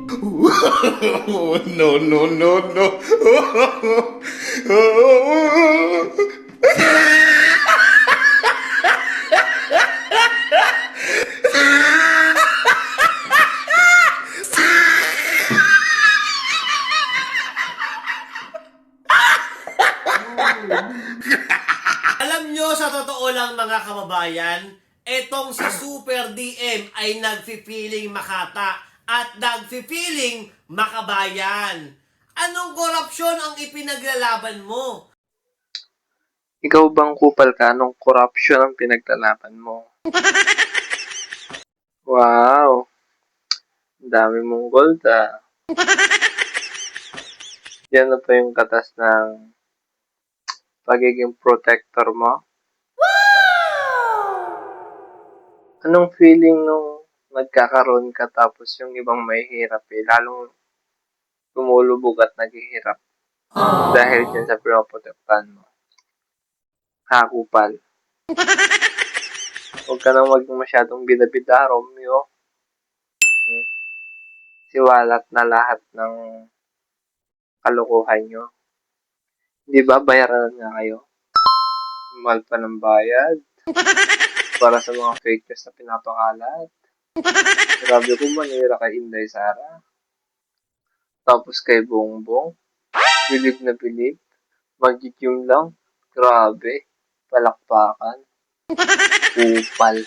No, no, no, no. Alam nyo, sa totoo lang mga kababayan, etong si Super DM ay nagfi-feeling Makata at nagfi-feeling Makabayan. Anong korupsyon ang ipinaglalaban mo? Ikaw bang kupal ka? Anong corruption ang pinaglalaban mo? Wow! Ang dami mong gold ah. Yan na pa yung katas ng pagiging protector mo? Anong feeling nung nagkakaroon ka tapos yung ibang may hirap eh? Lalong lumulubog at naghihirap dahil dyan sa pinoprotektahan mo. Ha, kupal? Huwag ka nang maging masyadong bida-bida, Romeo. Siwalat na lahat ng kalokohan nyo. Di ba bayaran nga kayo? Mahal pa ng bayad. Para sa mga fake news na pinapakalat. Grabe ko manira kay Inday Sara. Tapos kay Bongbong. Bilib na bilib. Magigyum lang. Grabe. Palakpakan. Kupal.